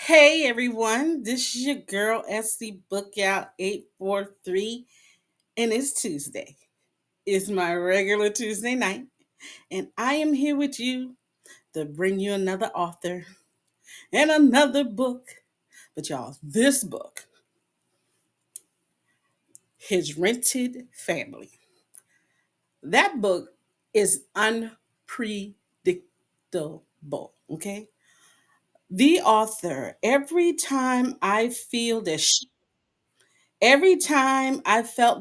Hey everyone, this is your girl SC Bookout 843, and it's Tuesday. It's my regular Tuesday night, and I am here with you to bring you another author and another book. But y'all, this book, His Rented Family. That book is unpredictable, okay? The author, every time I felt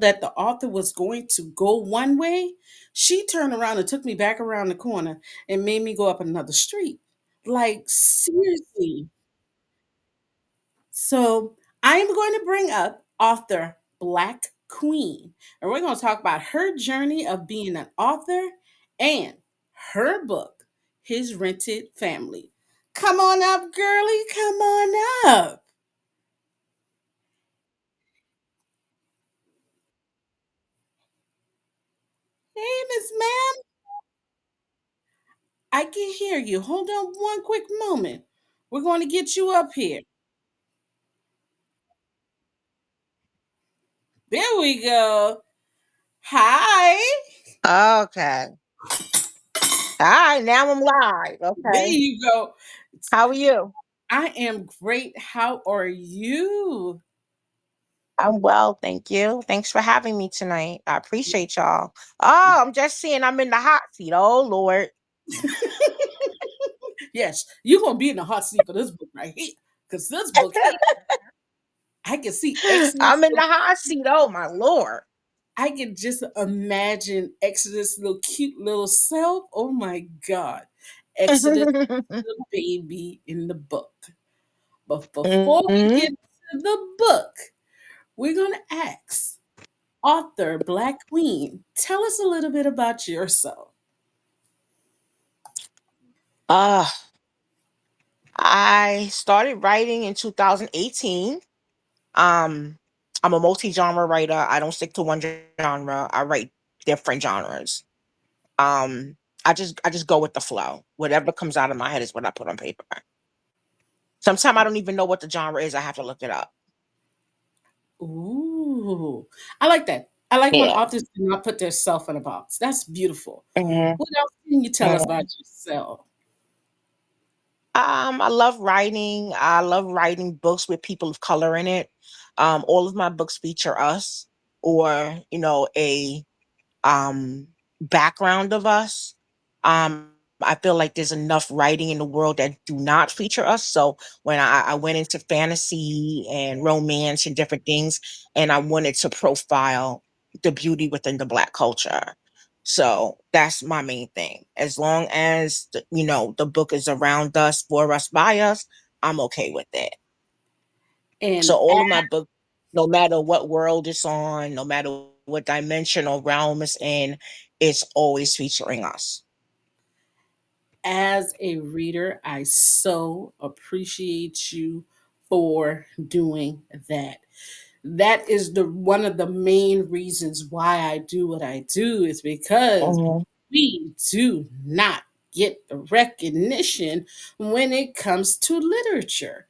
that the author was going to go one way, she turned around and took me back around the corner and made me go up another street. Like, seriously. So, I am going to bring up author Black Queen, and we're going to talk about her journey of being an author and her book, His Rented Family. Come on up, girlie. Come on up. Hey, Miss Ma'am. I can hear you. Hold on one quick moment. We're going to get you up here. There we go. Hi. Okay. All right. Now I'm live. There Okay. you go. How are you? I am great. How are you? I'm well, thank you. Thanks for having me tonight. I appreciate y'all. Oh, I'm just seeing I'm in the hot seat. Oh Lord. Yes, you're going to be in the hot seat for this book right here. Because this book here, I can see Exodus. I'm in the hot seat. Oh my Lord. I can just imagine Exodus' little cute little self. Oh my God. Exodus, the baby in the book. But before we Mhm. get to the book, we're going to ask author Black Queen, tell us a little bit about yourself. uh I started writing in 2018. Um I'm a multi-genre writer. I don't stick to one genre. I write different genres. Um I just go with the flow. Whatever comes out of my head is what I put on paper. Sometimes I don't even know what the genre is. I have to look it up. Ooh, I like that. I like when Yeah. authors do not put their self in a box. That's beautiful. Mhm, What else can you tell us mhm. about yourself? I love writing. I love writing books with people of color in it. All of my books feature us or, a background of us. I feel like there's enough writing in the world that do not feature us. So when I went into fantasy and romance and different things, and I wanted to profile the beauty within the Black culture. So that's my main thing. As long as the book is around us, for us, by us, I'm okay with it. So And all of my books, no matter what world it's on, no matter what dimension or realm it's in, it's always featuring us. as a reader, I so appreciate you for doing that. That is the one of the main reasons why I do what I do is because Mhm. we do not get the recognition when it comes to literature.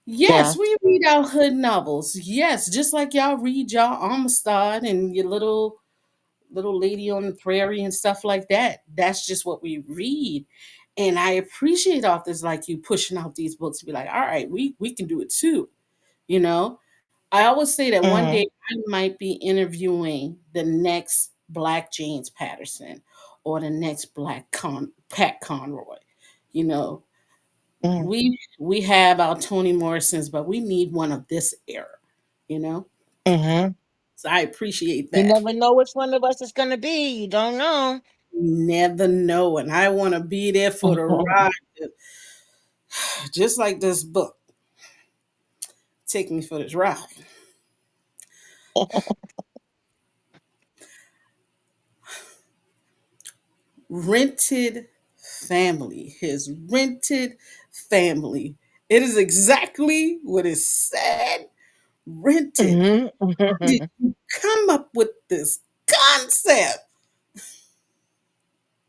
Yes, Yeah. we read our hood novels. Yes, just like y'all read y'all Amistad and your little lady on the prairie and stuff like that. That's just what we read. And I appreciate authors like you pushing out these books to be like, all right, we can do it too. You know, I always say that one Mhm. day I might be interviewing the next Black James Patterson or the next Pat Conroy. You know, Mhm. we have our Toni Morrisons, but we need one of this era. You know, Mhm. so I appreciate You that. never know which one of us it's gonna be. You don't know. Never know, and I want to be there for the ride, just like this book. Take me for this ride. Rented family. His rented family. It is exactly what is said. Rented. Mhm. Did you come up with this concept?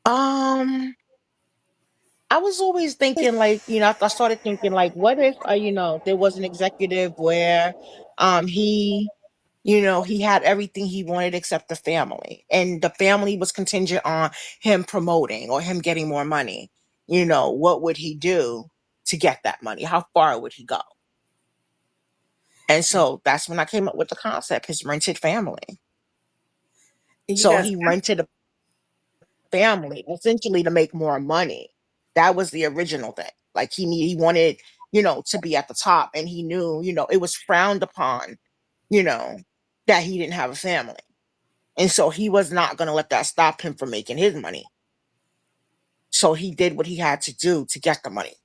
um, I was always thinking, like, I started thinking, like, what if, there was an executive where, he, he had everything he wanted except the family, and the family was contingent on him promoting or him getting more money. What would he do to get that money? How far would he go? And so that's when I came up with the concept, his rented family. And you So guys, he rented a family essentially to make more money. That was the original thing. Like he wanted, to be at the top, and he knew, it was frowned upon, you know, that he didn't have a family. And so he was not going to let that stop him from making his money. So he did what he had to do to get the money,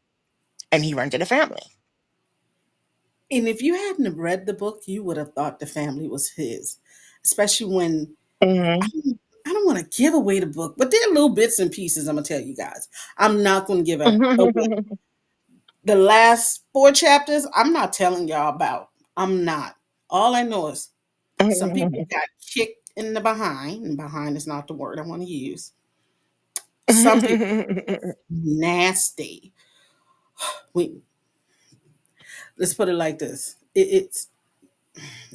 and he rented a family. and if you hadn't have read the book, you would have thought the family was his, especially when I Hmm. don't, I don't want to give away the book, but there are little bits and pieces I'm gonna tell you guys. I'm not gonna give it away. The last four chapters, I'm not telling y'all about. I'm not. All I know is some people got kicked in the behind, and behind is not the word I want to use. Some people nasty. We let's put it like this. It's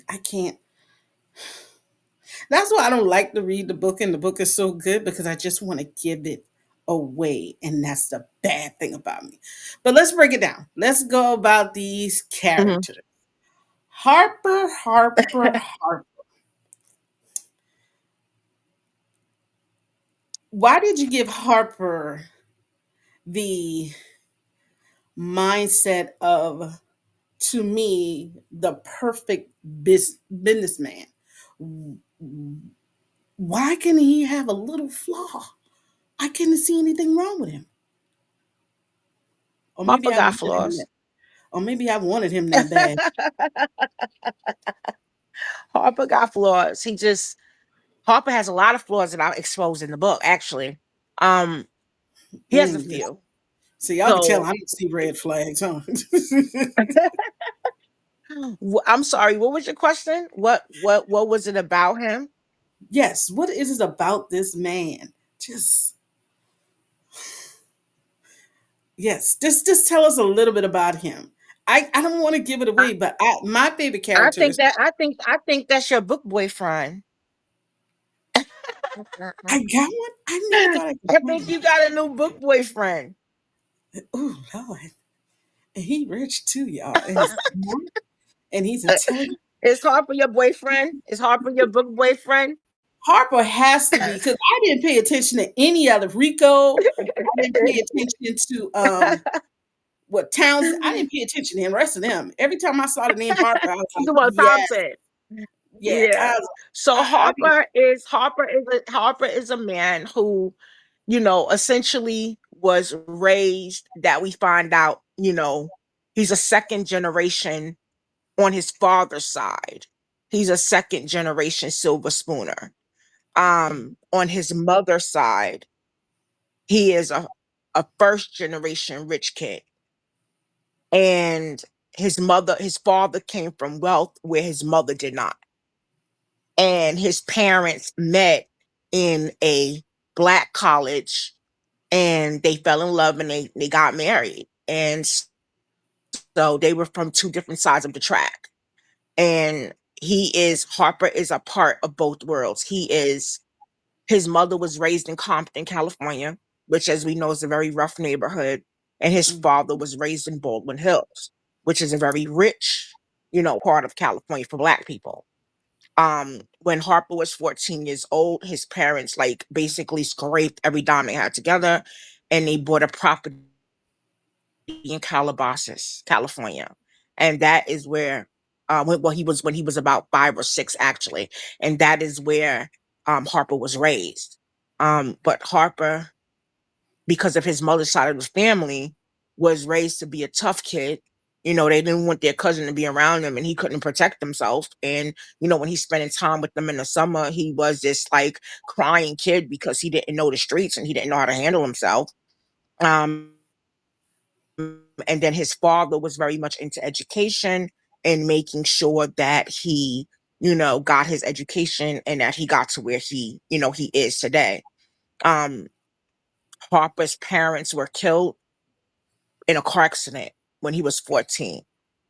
I can't. That's why I don't like to read the book, and the book is so good because I just want to give it away, and that's the bad thing about me. But let's break it down. Let's go about these characters. Harper, Harper, Harper. Why did you give Harper the mindset of, to me, the perfect businessman? Why can he have a little flaw? I couldn't see anything wrong with him. Or maybe Harper I got wanted him flaws. that. Or maybe I wanted him that bad. Harper got flaws. Harper has a lot of flaws that I expose in the book, actually. Um, he has a Yes. few. So y'all can tell So I don't see red flags, huh? I'm sorry, what was your question? What was it about him? Yes. What is it about this man? Just yes. Just tell us a little bit about him. I don't want to give it I, away, but my favorite I character think is that I think that's your book boyfriend. I got one. I never I thought I could think find you got a new book boyfriend. it. Oh Lord. And he rich too, y'all. And he's smart and he's intelligent. Is Harper your boyfriend? Is Harper your book boyfriend? Harper has to be because I didn't pay attention to any other Rico. I didn't pay attention to what Towns. I didn't pay attention to the rest of them. Every time I saw the name Harper, I was like, Well, yes, Thompson. yeah. I Yeah. was, So I mean, Harper is a man who, essentially was raised, that we find out, he's a second generation on his father's side. He's a second generation silver spooner. On his mother's side, he is a first generation rich kid. And his father came from wealth where his mother did not. And his parents met in a black college, and they fell in love, and they got married. And so they were from two different sides of the track. And Harper is a part of both worlds. His mother was raised in Compton, California, which, as we know, is a very rough neighborhood. And his mm, father was raised in Baldwin Hills, which is a very rich, part of California for black people. When Harper was 14 years old, his parents like basically scraped every dime they had together, and they bought a property in Calabasas, California. And that is where when he was about 5 or 6, actually. And that is where Harper was raised. But Harper, because of his mother's side of the family, was raised to be a tough kid. They didn't want their cousin to be around him, and he couldn't protect himself. And, when he's spending time with them in the summer, he was this like crying kid because he didn't know the streets and he didn't know how to handle himself. Um, and then his father was very much into education and making sure that he, got his education and that he got to where he is today. Um, Harper's parents were killed in a car accident when he was 14.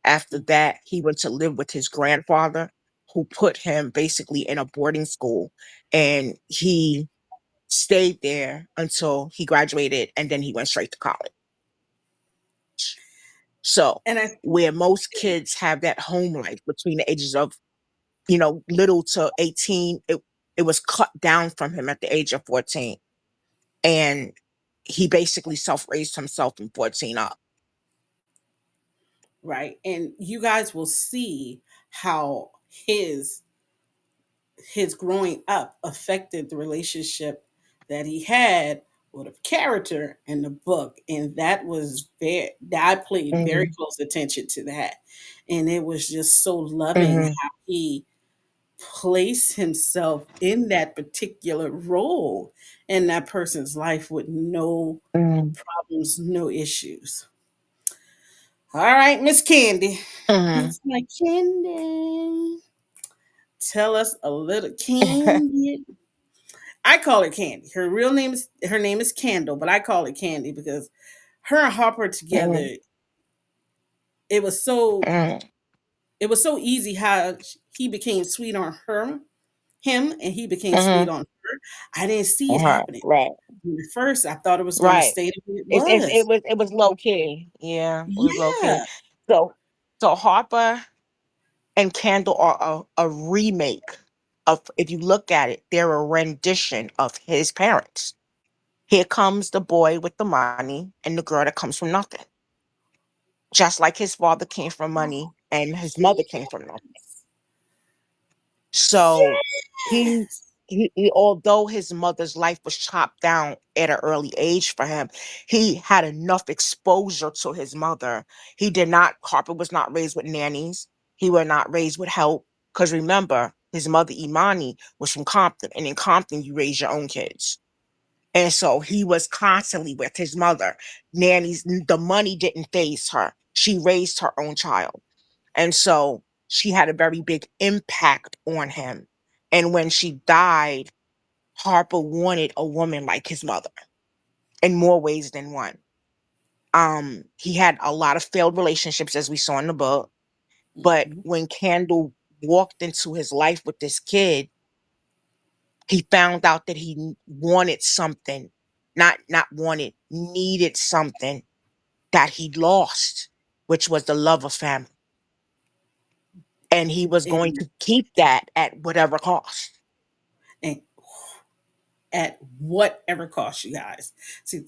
After that, he went to live with his grandfather, who put him basically in a boarding school, and he stayed there until he graduated, and then he went straight to college. So, And I where most kids have that home life between the ages of, little to 18, it was cut down from him at the age of 14. And he basically self-raised himself from 14 up. right, and you guys will see how his growing up affected the relationship that he had with a character in the book, and that was very, I paid very Mhm, close attention to that, and it was just so loving mhm, how he placed himself in that particular role in that person's life with no mhm, problems, no issues. All right, Miss Candy. mhm. Miss my Candy. Tell us a little Candy. I call her Candy. Her name is Candle, but I call it Candy because her and Harper together, Mhm, it was so mhm. it was so easy how he became sweet on him, and he became sweet Mhm. on her. I didn't see it Right, happening. right, At first, I thought it was going to right. stay the way it It was. was low key. Yeah, it was low key. Yeah. So Harper and Candle are a remake of, if you look at it, they're a rendition of his parents. Here comes the boy with the money and the girl that comes from nothing. Just like his father came from money and his mother came from nothing. So he, Yes. although his mother's life was chopped down at an early age for him, he had enough exposure to his mother. He did not, Harper was not raised with nannies. He was not raised with help. Because remember, his mother Imani was from Compton, and in Compton you raise your own kids. And so he was constantly with his mother. Nannies, the money didn't phase her. She raised her own child. And so she had a very big impact on him. And when she died, Harper wanted a woman like his mother in more ways than one. He had a lot of failed relationships, as we saw in the book. But Mhm. when Candle walked into his life with this kid, he found out that he wanted something, not wanted, needed something that he lost, which was the love of family. And he was going And, to keep that at whatever cost. and at whatever cost, you guys. See,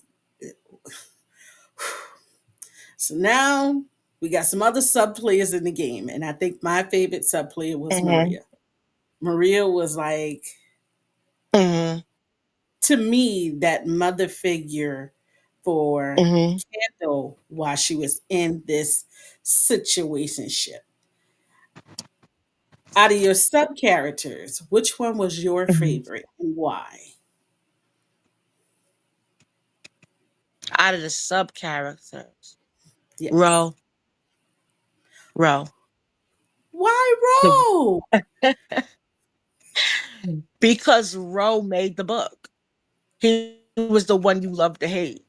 so now we got some other sub players in the game, and I think my favorite sub player was Mhm, Maria. Maria was like, mhm, to me, that mother figure for mhm, Kendall while she was in this situationship. Out of your sub characters, which one was your mhm. favorite and why? Out of the sub characters, Yes. Ro, Ro, Why Ro? because Ro made the book. He was the one you love to hate.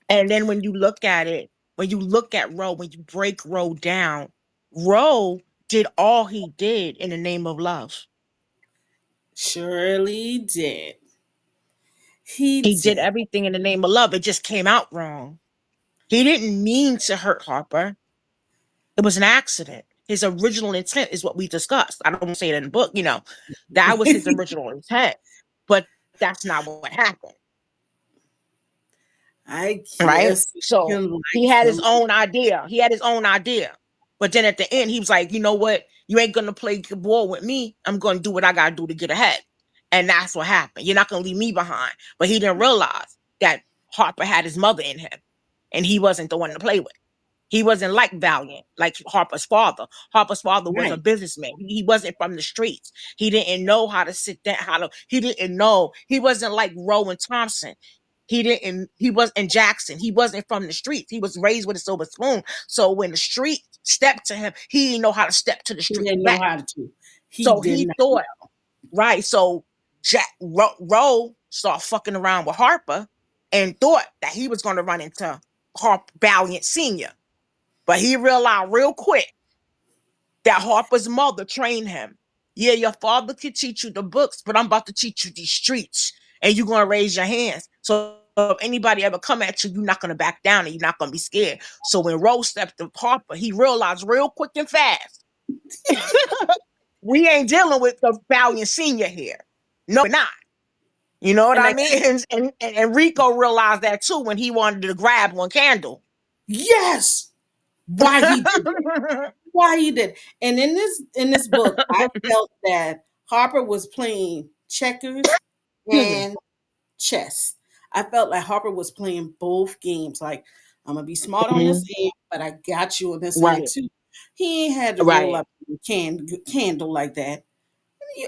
And then when you look at Ro, when you break Ro down, Ro did all he did in the name of love. Surely did. He He did did. everything in the name of love. It just came out wrong. He didn't mean to hurt Harper. It was an accident. His original intent is what we discussed. I don't say it in the book, that was his original intent, but that's not what happened. I Right? guess you So can he like had his him. own idea. He had his own idea. But then at the end, he was like, you know what? You ain't gonna play ball with me. I'm gonna do what I gotta do to get ahead. And that's what happened. You're not gonna leave me behind. But he didn't realize that Harper had his mother in him and he wasn't the one to play with. He wasn't like Valiant, like Harper's father. Harper's father was a Right. businessman. He wasn't from the streets. He didn't know how to sit down, he didn't know. He wasn't like Rowan Thompson. He was in Jackson. He wasn't from the streets. He was raised with a silver spoon. So when the street stepped to him, he didn't know how to step to the He streets didn't know back. how to. He So did he not. thought, right. So Roe started fucking around with Harper. and thought that he was going to run into Harp Valiant Sr. But he realized real quick that Harper's mother trained him. Yeah, your father could teach you the books, but I'm about to teach you these streets, and you're gonna raise your hands. So if anybody ever come at you, you're not gonna back down, and you're not gonna be scared. So when Rose stepped to Harper, he realized real quick and fast, we ain't dealing with the Valiant Senior here. No, we're not. You know what And I I mean? And Rico realized that too when he wanted to grab one candle. yes, why he did that. Why he did. And in this book, I felt that Harper was playing checkers and chess. I felt like Harper was playing both games. Like, I'm gonna be smart on this Mhm. end, but I got you on this end Right, too. He ain't had to roll right. up a candle like that.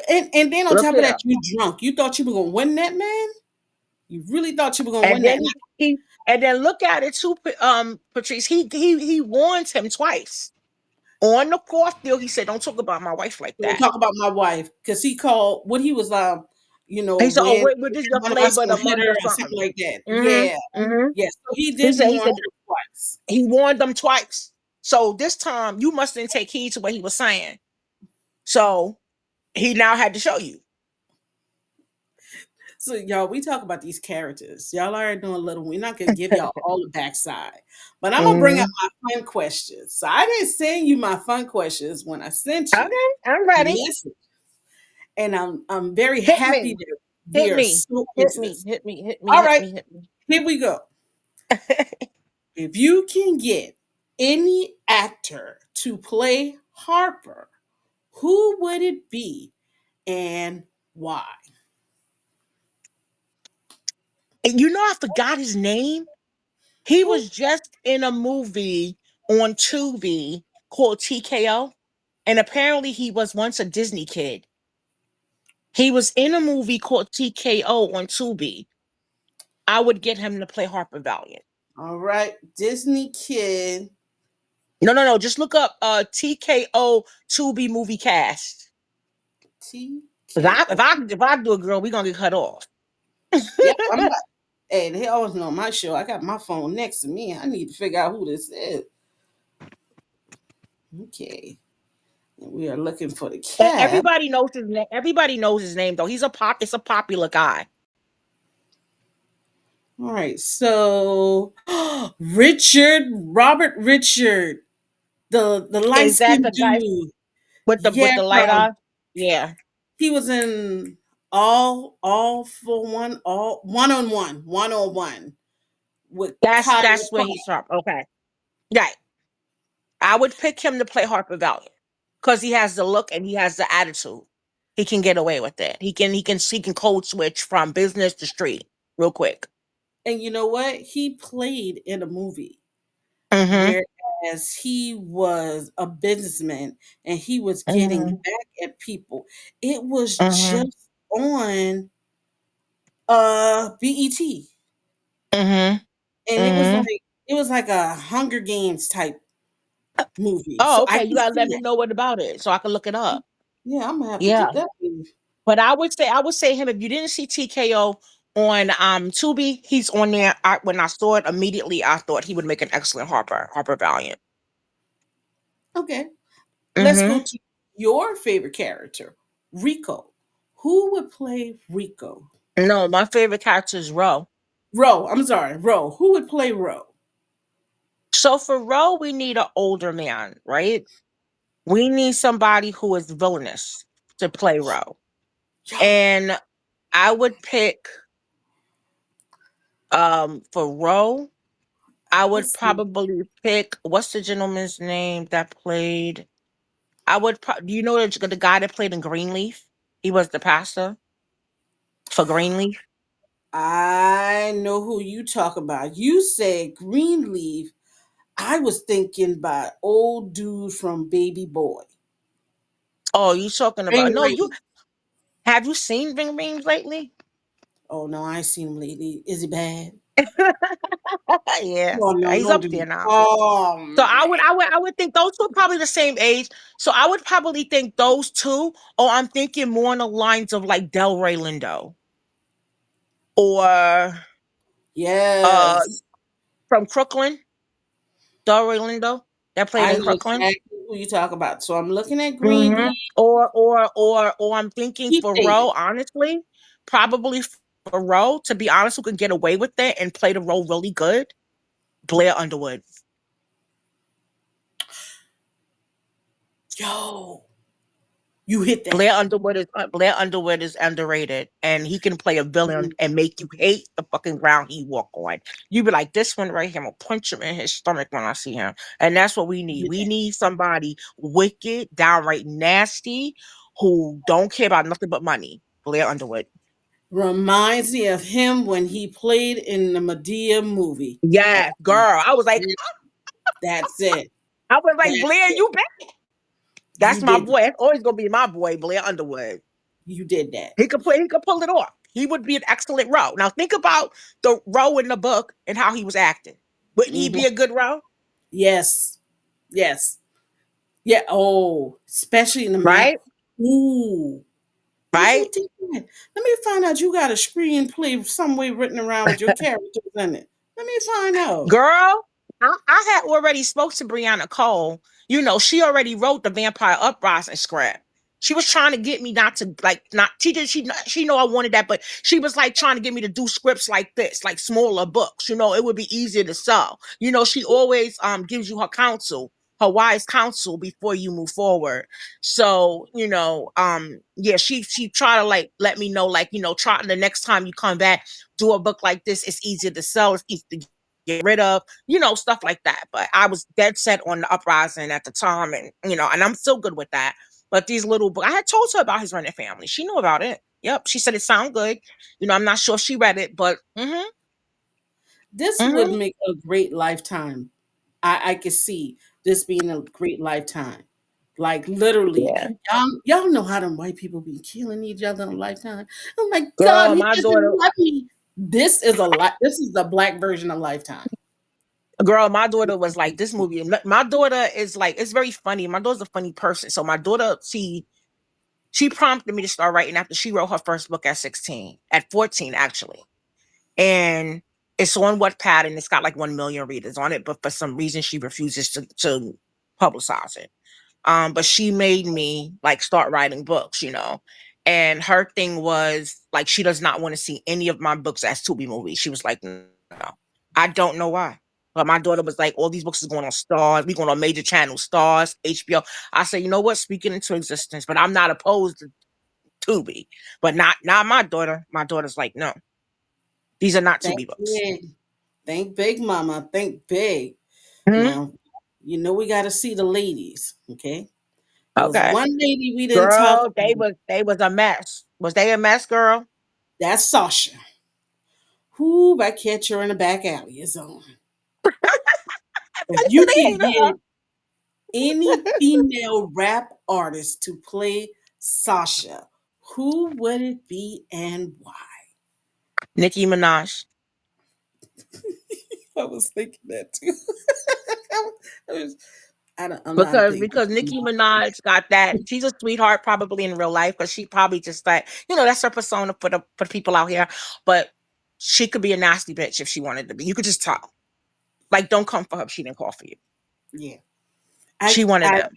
And then on Look top of that, here. you drunk. You thought you were gonna win that, man. You really thought you were gonna And win that. then he and then look at it too, Patrice. He warned him twice. On the fourth deal, he said, "Don't talk about my wife like Don't that." talk about my wife because he called what he was He said, "Oh, when what is your one of us flavor of gonna the hit month her or or something something?" like that. Yeah, Mm-hmm. Mm-hmm. yeah. So he He did said warn he said her twice. he warned them twice. So this time you must didn't take heed to what he was saying. So he now had to show you. So y'all, we talk about these characters. Y'all already know a little. We're not gonna give y'all all the backside, but I'm gonna bring up Mm-hmm. my fun questions. So I didn't send you my fun questions when I sent you Okay, I'm ready. the message, and I'm very Hit happy me. that we Hit are me. so Hit into me. this. Hit me. Hit me. All Hit right, me. Hit me. here we go. If you can get any actor to play Harper, who would it be and why? And I forgot his name. He Who? was just in a movie on Tubi called TKO. And apparently he was once a Disney kid. He was in a movie called TKO on Tubi. I would get him to play Harper Valiant. All right, Disney kid. No, no, no. Just look up TKO Tubi movie cast. TKO. If I do a girl, we gonna get cut off. Yep, I'm about. Hey, they always know my show. I got my phone next to me. I need to figure out who this is. Okay, and we are looking for the cat. Everybody knows his name. Everybody knows his name though. It's a popular guy. All right, so Robert Richard, the light Is that skinned the guy dude. with Yeah, the light eye? Yeah. he was in all for one, all one on one with Kyle That's where Clark. he's from. Okay. Right. I would pick him to play Harper Valiant because he has the look and he has the attitude. He can get away with it. He can code switch from business to street real quick. And you know what? He played in a movie, Mm-hmm. whereas he was a businessman and he was getting Mm-hmm. back at people. It was Mm-hmm. just on BET, Mm-hmm. and Mm-hmm. it was like a Hunger Games type movie. So Oh, I okay. You can gotta see let me that. know what about it so I can look it up. Yeah, I'm gonna have to Yeah. get that movie. But I would say him if you didn't see TKO on Tubi, he's on there. When I saw it immediately, I thought he would make an excellent Harper Valiant. Okay, let's go Mm-hmm. to your favorite character, Rico. Who would play Rico? No, my favorite character is Ro. Ro. I'm sorry, Ro. Who would play Ro? So for Ro, we need an older man, right? We need somebody who is villainous to play Ro. Yo, And I would pick for Ro, I would let's see. probably pick what's the gentleman's name that played do you know the guy that played in Greenleaf? He was the pastor for Greenleaf. I know who you talk about. You said Greenleaf. I was thinking about old dude from Baby Boy. Oh, you talking about Ring no, you Ring. have you seen Ring lately? Oh no, I ain't seen him lately. Is he bad? Yeah. Oh no, He's don't up do there me. now. Oh So man. I would think those two are probably the same age. So I would probably think those two, or I'm thinking more on the lines of like Delray Lindo or Uh, Yes. from Crooklyn, Delroy Lindo, that played I in know Crooklyn. exactly who you talk about. So I'm looking at Hmm. Greenleaf. Or I'm thinking Keep for dating. Roe, honestly, probably for Roe, to be honest, who can get away with it and play the role really good. Blair Underwood. Yo, you hit that. Blair Underwood is underrated, and he can play a villain Mhm. and make you hate the fucking ground he walk on. You be like, this one right here, I'm gonna punch him in his stomach when I see him, and that's what we You need. hit We that. need somebody wicked, downright nasty, who don't care about nothing but money. Blair Underwood. Reminds me of him when he played in the Medea movie. Yes, Um, girl. that's it. I was like, That's Blair, it. you back? That's You my did. boy. That's always gonna be my boy, Blair Underwood. You did that. He could pull it off. He would be an excellent Roe. Now think about the Roe in the book and how he was acting. Wouldn't he Hmm. be a good Roe? Yes. Yes. Yeah. Oh, especially in the man. Right? Ooh. How'd you Right? do that? Let me find out you got a screenplay some way written around with your characters in it. Let me find out. Girl, I had already spoke to Brianna Cole. You know, she already wrote the Vampire Uprising script. She was trying to get me not to like not she did she know I wanted that, but she was like trying to get me to do scripts like this, like smaller books. You know, it would be easier to sell. You know, she always gives you her counsel, her wise counsel before you move forward. So, yeah, she tried to like let me know, like, try the next time you come back, do a book like this, it's easier to sell, it's easy to get rid of, stuff like that. But I was dead set on the uprising at the time, and and I'm still good with that. But these little books, I had told her about his running family. She knew about it. Yep, she said it sounded good. I'm not sure if she read it, but This would mm-hmm, make a great lifetime. I could see this being a great lifetime. Like literally, yeah, y'all know how them white people be killing each other in a lifetime. Oh my God, girl, he my doesn't daughter, love me. This is the black version of Lifetime. my daughter was like this movie. My daughter is like it's very funny. My daughter's a funny person, so my daughter she prompted me to start writing after she wrote her first book at 16, at 14 actually. And it's on Wattpad and it's got like 1 million readers on it, but for some reason she refuses to publicize it. But she made me like start writing books, And her thing was like she does not want to see any of my books as Tubi movies. She was like, no. I don't know why. But my daughter was like, all these books is going on Stars. We going on major channels, Stars, HBO. I said, you know what? Speaking into existence, but I'm not opposed to Tubi. But not my daughter. My daughter's like, no, these are not Think Tubi books. big. Think big, mama. Think big. Mhm. Now, we got to see the ladies, okay? There was Okay. one lady we didn't talk Girl, they about. was they was a mess. Was they a mess, girl? That's Sasha. Who by catch her in the back alley is on. If I you really could hate her. get any female rap artist to play Sasha, who would it be and why? Nicki Minaj. I was thinking that too. I was- I'm not a Because big. because Nicki Minaj got that. She's a sweetheart probably in real life, but she probably just like, that's her persona for the people out here. But she could be a nasty bitch if she wanted to be. You could just tell. Like, don't come for her if she didn't call for you. Yeah, She I wanted I them.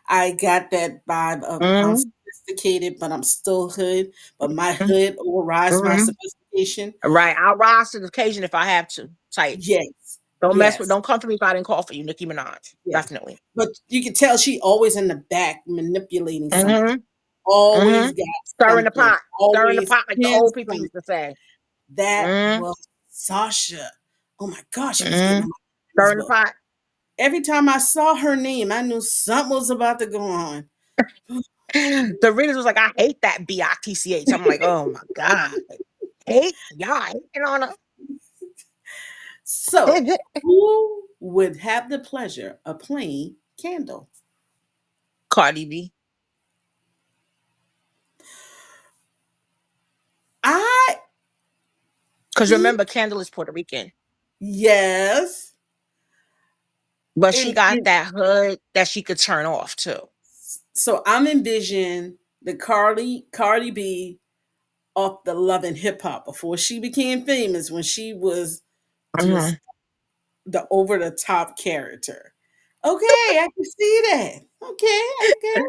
I got that vibe of I'm Mm-hmm. sophisticated, but I'm still hood. But my hood overrides my Mm-hmm. sophistication. Right. I'll rise to the occasion if I have to. Type. Yes, Don't yes, come for me if I didn't call for you, Nicki Minaj. yes. Definitely. But you can tell she always in the back manipulating something. Mm-hmm. Always Mm-hmm. got Stirring the something. pot. Stirring the Always pot like the pins old people something. used to say. That Mm-hmm. was Sasha. Oh my gosh, she was getting Mm-hmm. on my in this Stirring the book. pot. Every time I saw her name, I knew something was about to go on. The readers was like, I hate that BITCH. I'm like, oh my God. Hate? Y'all hating on So, her. who would have the pleasure of playing Candle? Cardi B. I Because e- remember, Kendall is Puerto Rican. yes, But she and, got and that hood that she could turn off too. so I'm envisioning the Cardi B. off the Love and Hip Hop before she became famous, when she was just Mhm. the over the top character. Okay, I can see that. Okay, okay.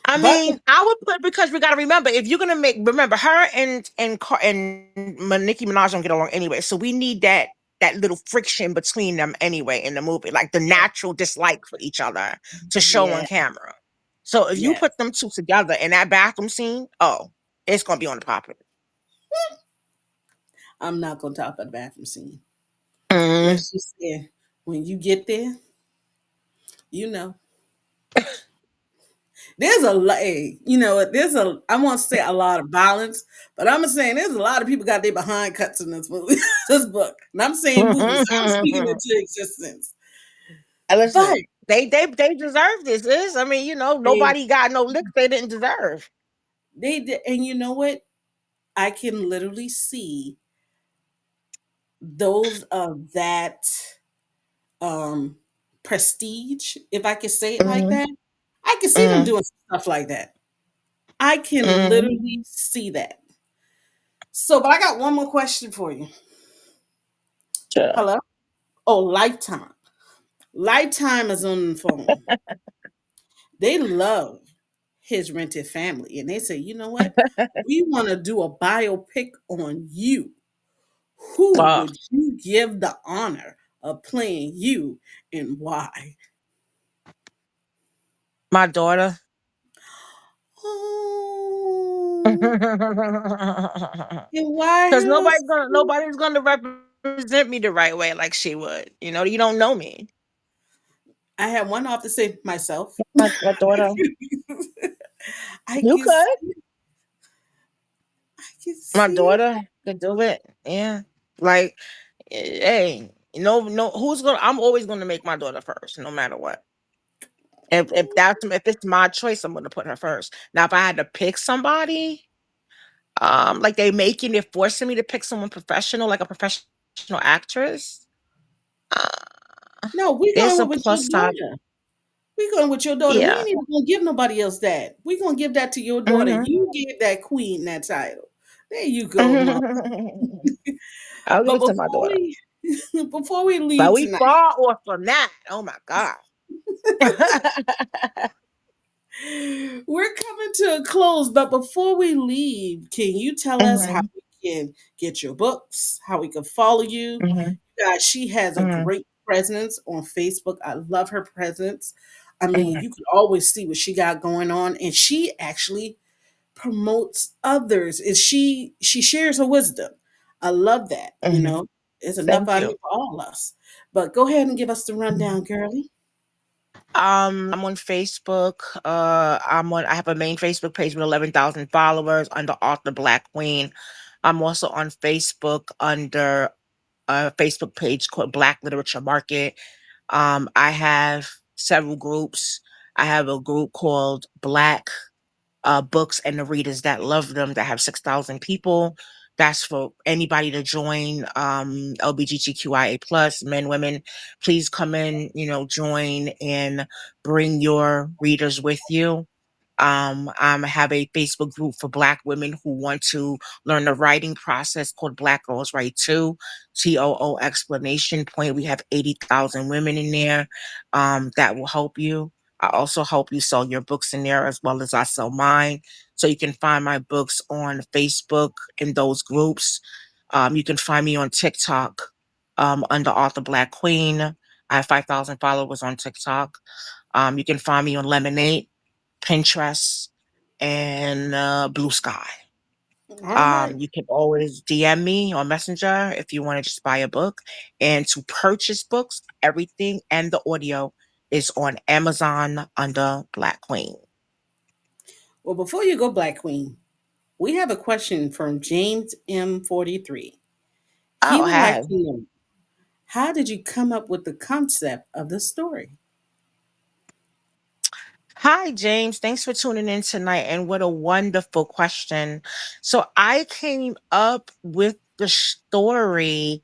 I But mean, I would put, because we got to remember, if you're gonna make, remember her and Nicki Minaj don't get along anyway, so we need that little friction between them anyway in the movie, like the natural dislike for each other to show on yeah, camera. So if you yeah, put them two together in that bathroom scene, oh, it's gonna be on the popular. I'm not gonna talk about the bathroom scene. Mm, Let's just say when you get there, you know, there's a lot. There's a. I won't say a lot of violence, but I'm saying there's a lot of people got their behind cuts in this movie, this book, and I'm saying movies. I'm speaking and into existence, but listen, they deserve this. Is, I mean, they nobody got no licks they didn't deserve. they did, and you know what? I can literally see those of that um prestige, if I could say it like Hmm. that. I can see them Hmm. doing stuff like that. I can Hmm. literally see that. So, but I got one more question for you. Sure. Hello? Oh, Lifetime. Lifetime is on the phone. They love his rented family. And they say, you know what? We want to do a biopic on you. Who Oh, would you give the honor of playing you and why? my daughter. Oh, Because and why her? nobody's gonna represent me the right way like she would. You don't know me. I have one off to say myself. My daughter. I You can see, could. I can My see. daughter could do it. Yeah. Like, hey, no, who's gonna? I'm always gonna make my daughter first, no matter what. If it's my choice, I'm gonna put her first. Now, if I had to pick somebody, like they're forcing me to pick someone professional, like a professional actress. Uh, No, we there's going a with your plus side. daughter. We going with your daughter. We Yeah. ain't even gonna give nobody else that. We gonna give that to your daughter. Hmm. You gave that queen that title. There you go, mom. I'll give But it to my before daughter. we before we But leave we tonight, far off from that. Oh my god. we're coming to a close. But before we leave, can you tell us how Mhm, we can get your books, how we can follow you? mhm, Guys, she has a mhm, great presence on Facebook. I love her presence. I mean, mhm, you can always see what she got going on, and she actually promotes others. And she shares her wisdom. I love that. mhm. There's enough Thank out you. here for all of us. But go ahead and give us the Mhm. rundown, girlie. I'm on Facebook. I have a main Facebook page with 11,000 followers under Author Black Queen. I'm also on Facebook under a Facebook page called Black Literature Market. I have several groups. I have a group called Black books and the readers that love them, that have 6,000 people. That's for anybody to join. LBGTQIA plus men, women, please come in, join and bring your readers with you. I have a Facebook group for Black women who want to learn the writing process called Black Girls Write Too. TOO explanation point. We have 80,000 women in there that will help you. I also help you sell your books in there as well as I sell mine. So you can find my books on Facebook in those groups. You can find me on TikTok under Author Black Queen. I have 5,000 followers on TikTok. You can find me on Lemonade, Pinterest, and Blue Sky. All right. You can always DM me on Messenger if you want to just buy a book. And to purchase books, everything and the audio is on Amazon under Black Queen. Well, before you go, Black Queen, we have a question from James M43. He Oh, would like have. to know, how did you come up with the concept of the story? Hi, James. Thanks for tuning in tonight. And what a wonderful question. So I came up with the story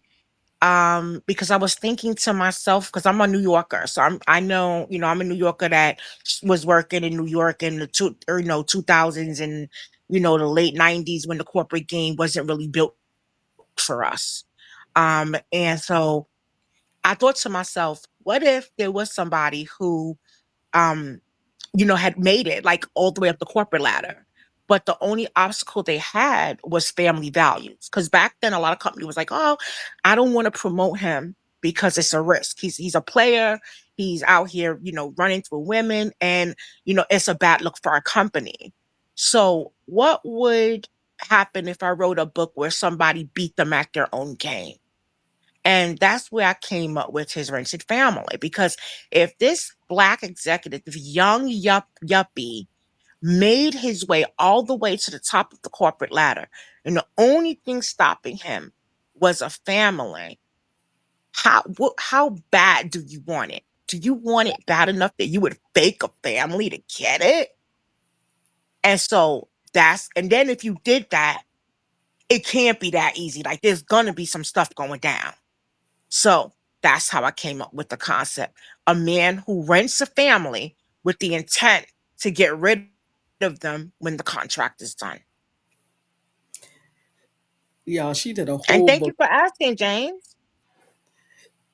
because I was thinking to myself, because I'm a New Yorker, so I know, I'm a New Yorker that was working in New York in the 2000s and the late 90s when the corporate game wasn't really built for us. And so I thought to myself, what if there was somebody who um had made it like all the way up the corporate ladder. But the only obstacle they had was family values. Because back then, a lot of company was like, "Oh, I don't want to promote him because it's a risk. He's a player. He's out here, running through women, and it's a bad look for our company." So, what would happen if I wrote a book where somebody beat them at their own game? And that's where I came up with his rented family. Because if this black executive, this young yuppie, made his way all the way to the top of the corporate ladder, and the only thing stopping him was a family, how bad do you want it? Do you want it bad enough that you would fake a family to get it? And so and then if you did that, it can't be that easy. Like there's gonna be some stuff going down. So that's how I came up with the concept. A man who rents a family with the intent to get rid of them when the contract is done. Y'all, she did a And whole thank you book. for asking, James.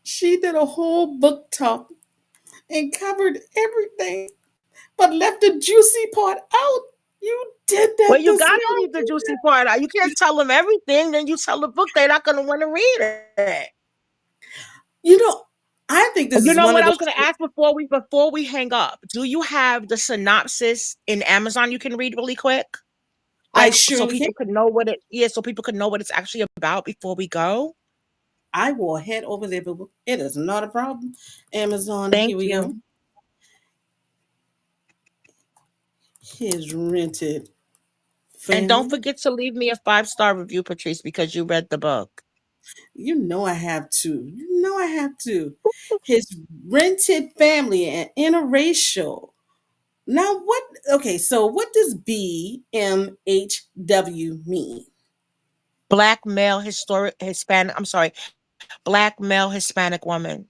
She did a whole book talk and covered everything, but left the juicy part out. You did Well, that you to gotta smart leave the people. juicy part out. You can't tell them everything, then you tell the book they're not gonna want to read it. You know, I think this You is know one what of I was those. gonna ask before we hang up? Do you have the synopsis in Amazon you can read really quick? I Like so surely can. people could know what it yeah, so people could know what it's actually about before we go. I will head over there, boo. It is not a problem. Amazon, Thank here we go. you. His rented And don't family. forget to leave me a 5-star review, Patrice, because you read the book. You know I have to. You know I have to. His rented family and interracial. Now what okay, so what does BMHW mean? Black male historic Hispanic, I'm sorry, black male Hispanic woman.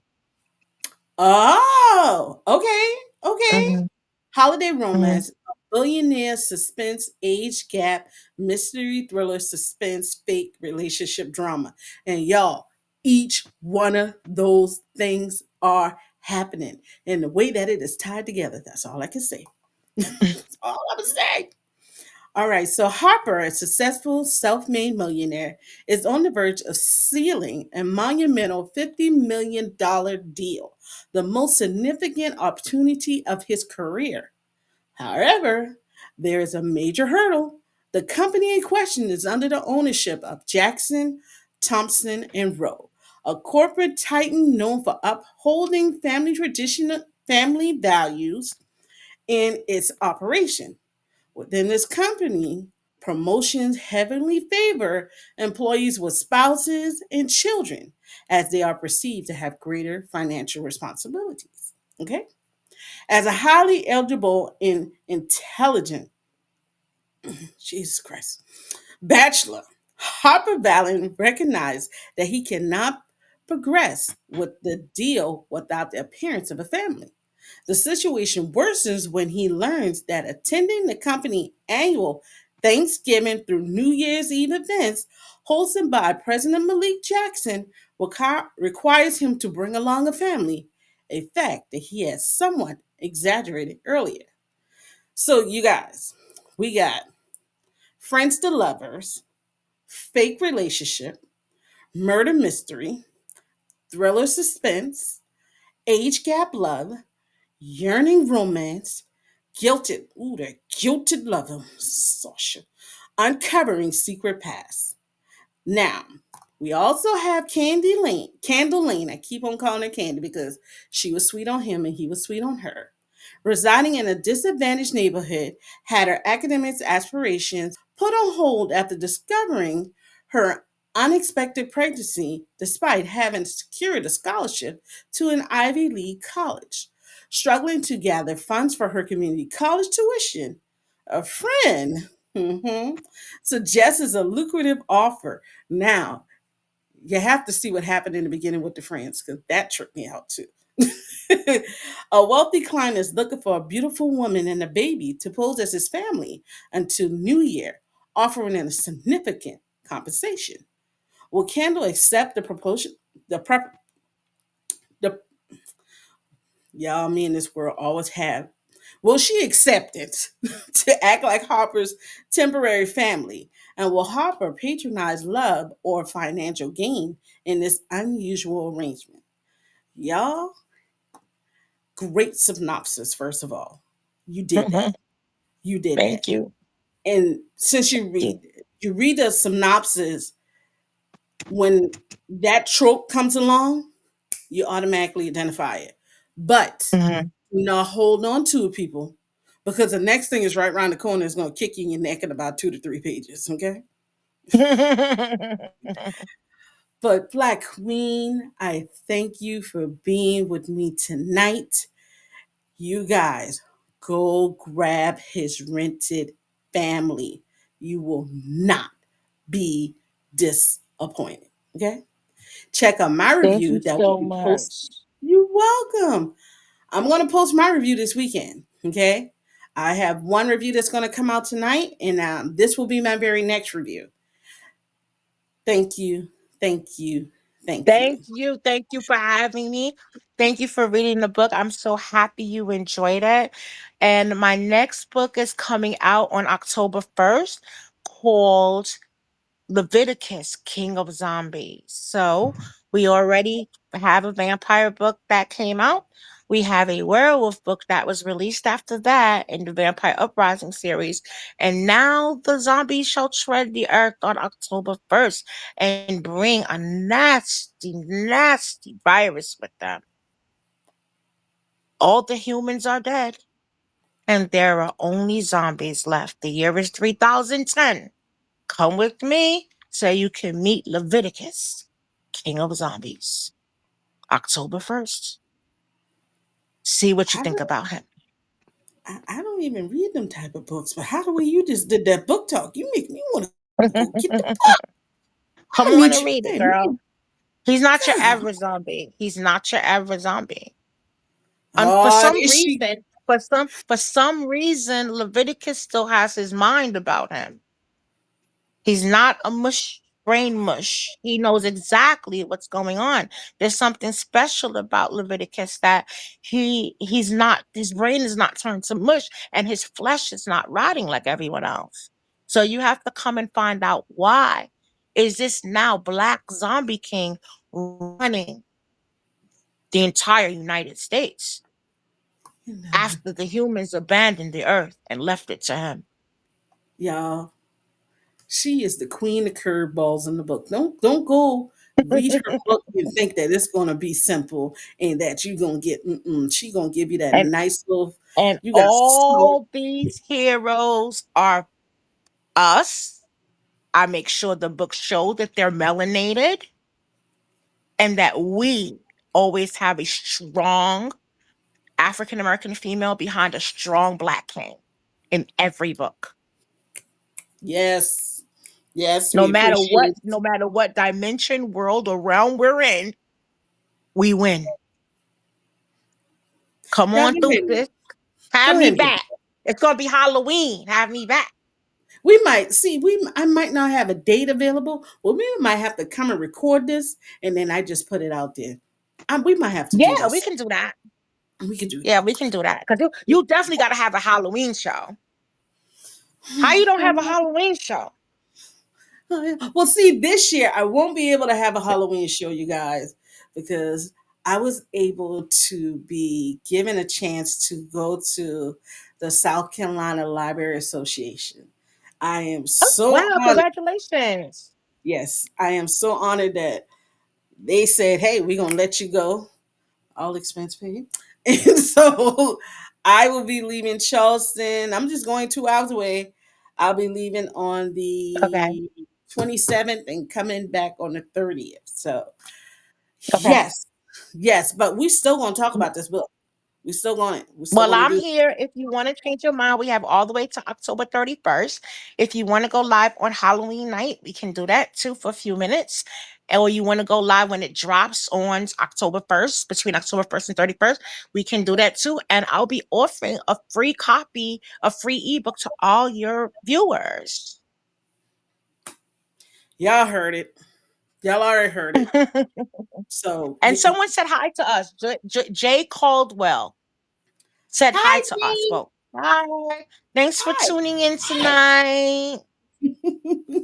Oh, okay, okay. Hmm. Holiday Hmm. romance, a billionaire suspense, age gap, mystery thriller, suspense, fake relationship drama. And y'all, each one of those things are happening. And the way that it is tied together, that's all I can say. That's all I'm gonna say. All right, so Harper, a successful self made millionaire, is on the verge of sealing a monumental $50 million deal, the most significant opportunity of his career. However, there is a major hurdle. The company in question is under the ownership of Jackson, Thompson, and Rowe, a corporate titan known for upholding family tradition, family values in its operation. Within this company, promotions heavily favor employees with spouses and children as they are perceived to have greater financial responsibilities. Okay? As a highly eligible and intelligent, Jesus Christ, bachelor, Harper Valley recognized that he cannot progress with the deal without the appearance of a family. The situation worsens when he learns that attending the company annual Thanksgiving through New Year's Eve events hosted by President Malik Jackson requires him to bring along a family, a fact that he had somewhat exaggerated earlier. So, you guys, we got friends to lovers, fake relationship, murder mystery, thriller suspense, age gap love, yearning romance, that guilted lover, Sasha, uncovering secret past. Now, we also have Candle Lane. I keep on calling her Candy because she was sweet on him and he was sweet on her. Residing in a disadvantaged neighborhood, had her academic aspirations put on hold after discovering her unexpected pregnancy despite having secured a scholarship to an Ivy League college. Struggling to gather funds for her community college tuition, a friend suggests a lucrative offer. Now, you have to see what happened in the beginning with the friends because that tripped me out too. A wealthy client is looking for a beautiful woman and a baby to pose as his family until New Year, offering a significant compensation. Will Kendall accept the proposal? The prep, the Y'all, me in this world always have. Will she accept it to act like Harper's temporary family? And will Harper patronize love or financial gain in this unusual arrangement? Y'all, great synopsis, first of all. You did that. You did that. Thank you. And since Thank you read the synopsis, when that trope comes along, you automatically identify it. But you. Mhm. hold on to it, people, because the next thing is right around the corner. Is going to kick you in your neck in about 2 to 3 pages. Okay. But Black Queen, I thank you for being with me tonight. You guys, go grab his rented family. You will not be disappointed. Okay. Check out my Thank review you that will so be posted. much. You're welcome. I'm going to post my review this weekend. Okay. I have one review that's going to come out tonight, and this will be my very next review. Thank you. Thank you. Thank Thank you. you. Thank you for having me. Thank you for reading the book. I'm so happy you enjoyed it. And my next book is coming out on October 1st called Leviticus, King of Zombies. So we already have a vampire book that came out. We have a werewolf book that was released after that in the Vampire Uprising series. And now the zombies shall tread the earth on October 1st and bring a nasty, nasty virus with them. All the humans are dead, and there are only zombies left. The year is 3010. Come with me so you can meet Leviticus, King of Zombies, October 1st. See what you How think do about him. I don't even read them type of books, but how the way you just did that book talk, you make me want to go get the book. I'm Come gonna on meet and you read it, there. girl. He's not your God. average zombie. He's not your average zombie. And for Oh, some is she? reason, for some reason, Leviticus still has his mind about him. He's not a mush brain mush. He knows exactly what's going on. There's something special about Leviticus that he's not his brain is not turned to mush and his flesh is not rotting like everyone else. So you have to come and find out why. Is this now Black Zombie King running the entire United States after the humans abandoned the earth and left it to him? Y'all, she is the queen of curveballs in the book. Don't go read her book and think that it's gonna be simple and that you're gonna get. She gonna give you that and nice little. and You got so. all these heroes are us. I make sure the books show that they're melanated and that we always have a strong African American female behind a strong Black king in every book. Yes, yes, No we matter what, appreciate. no matter what dimension, world, or realm we're in, we win. Come Y'all on go through, ahead. sis. Have Go me ahead and get back. the book. It's gonna be Halloween. Have me back. We might see. I might not have a date available. Well, we might have to come and record this, and then I just put it out there. We might have to do Yeah, we this. can do that. We could do Yeah, that. we can do that. Because you definitely got to have a Halloween show. How you don't have a Halloween show? Oh, yeah. Well, see, this year I won't be able to have a Halloween show, you guys, because I was able to be given a chance to go to the South Carolina Library Association. I am Oh, so wow, honored. congratulations. Yes, I am so honored that they said, "Hey, we're gonna let you go, all expense paid." And so I will be leaving Charleston. I'm just going 2 hours away. I'll be leaving on Okay. the 27th and coming back on the 30th. So Okay. yes, yes, but we still gonna talk about this book. We still going. We still Well, going to I'm do. here. If you want to change your mind, we have all the way to October 31st. If you want to go live on Halloween night, we can do that too for a few minutes. Or you want to go live when it drops on October 1st, between October 1st and 31st, we can do that too. And I'll be offering a free copy, a free ebook to all your viewers. Y'all heard it. Y'all already heard it. So And someone said hi to us. Jay Caldwell said hi hi, to us. Dee. Well, hi. Thanks for Hi. tuning in tonight.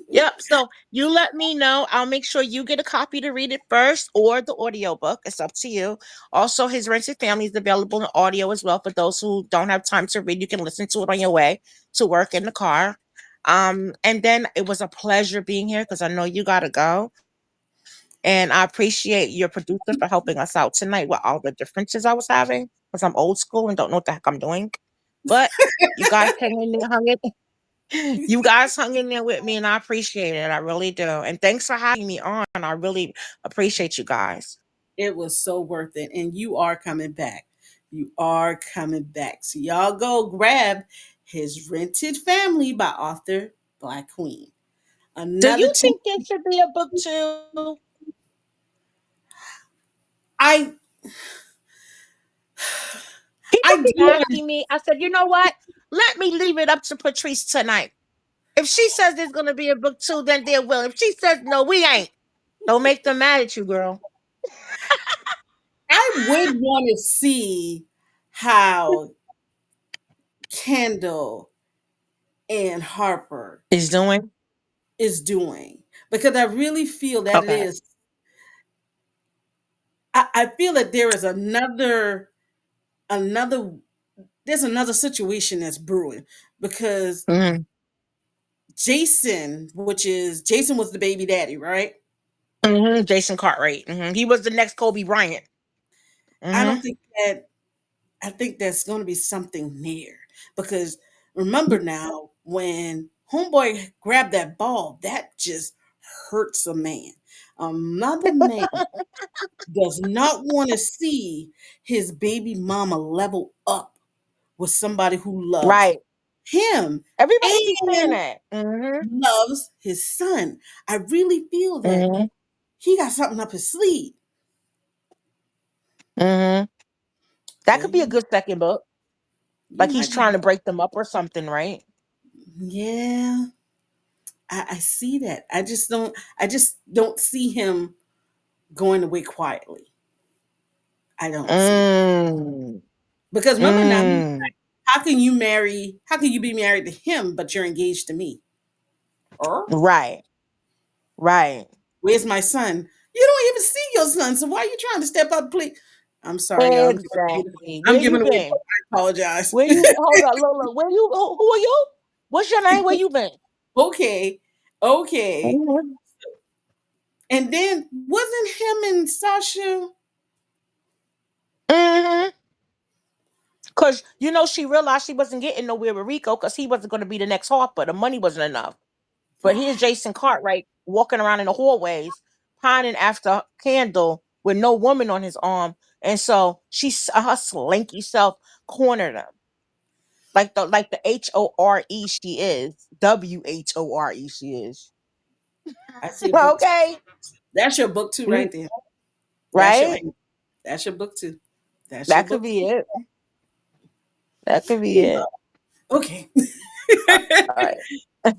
Yep. So you let me know. I'll make sure you get a copy to read it first or the audiobook. It's up to you. Also, his Rented Family is available in audio as well for those who don't have time to read. You can listen to it on your way to work in the car. And then it was a pleasure being here because I know you gotta go. And I appreciate your producer for helping us out tonight with all the differences I was having because I'm old school and don't know what the heck I'm doing. But you guys hang in there, hung in. You guys hung in there with me, and I appreciate it. I really do. And thanks for having me on. I really appreciate you guys. It was so worth it. And you are coming back. You are coming back. So y'all go grab his Rented Family by author Black Queen. Do Another you two. think there should be a book too? I People I do keep asking me. I said, you know what? Let me leave it up to Patrice tonight. If she says there's going to be a book two, then there will. If she says no, we ain't. Don't make them mad at you, girl. I would want to see how Kendall and Harper Is doing is doing because I really feel that it okay. is. I feel that there is another there's another situation that's brewing because Hmm. Jason was the baby daddy, right? Jason Cartwright. He was the next Kobe Bryant. I Hmm. don't think that I think that's going to be something near because remember now when Homeboy grabbed that ball, that just hurts a man. Another man does not want to see his baby mama level up with somebody who loves Right. him Everybody keeps saying and that. loves his son. I really feel that Hmm. he got something up his sleeve. Hmm. That So could be a good second book. you Like he's might be, trying to break them up or something, right? yeah. I see that. I just don't see him going away quietly. I don't see it. Mm. Because remember now, Mm. how can you be married to him but you're engaged to me? Or Right. Right. where's my son? You don't even see your son, so why are you trying to step up, please? I'm sorry, y'all. Exactly. I'm Where you giving away. been? I apologize. Where you hold on, Lola? Where you who are you? What's your name? Where you been? Okay, okay. Mm-hmm. And then wasn't him and Sasha? Mm-hmm. Cause she realized she wasn't getting nowhere with Rico because he wasn't gonna be the next Harper. The money wasn't enough. But here's Right. Jason Cartwright walking around in the hallways, pining after Candle with no woman on his arm. And so her slinky self cornered him. Like the HORE she is. WHORE she is. I see a book. Okay. That's your book too, right there. That's your Right? that's your book too. That's your That could book be it. That could be too. it. Okay. All right.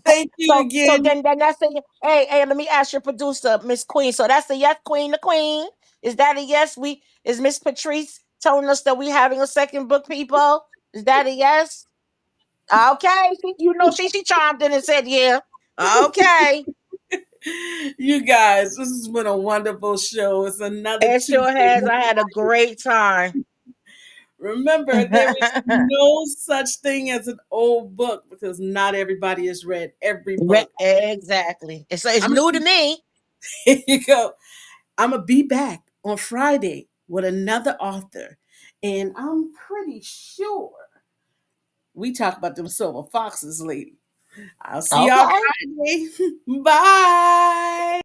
Thank you So again. then that's a hey, let me ask your producer, Miss Queen. So that's a yes, Queen the Queen. Is that a yes? We is Miss Patrice telling us that we having a second book, people? Is that a yes? Okay. She chimed in and said yeah. Okay. You guys, this has been a wonderful show. It's another It sure Tuesday. has. I had a great time. Remember, there is no such thing as an old book because not everybody has read every book. Exactly. It's I'm new to me. here you go. I'm gonna be back on Friday with another author, and I'm pretty sure we talk about them silver foxes, lady. I'll see y'all Okay. Friday. Bye.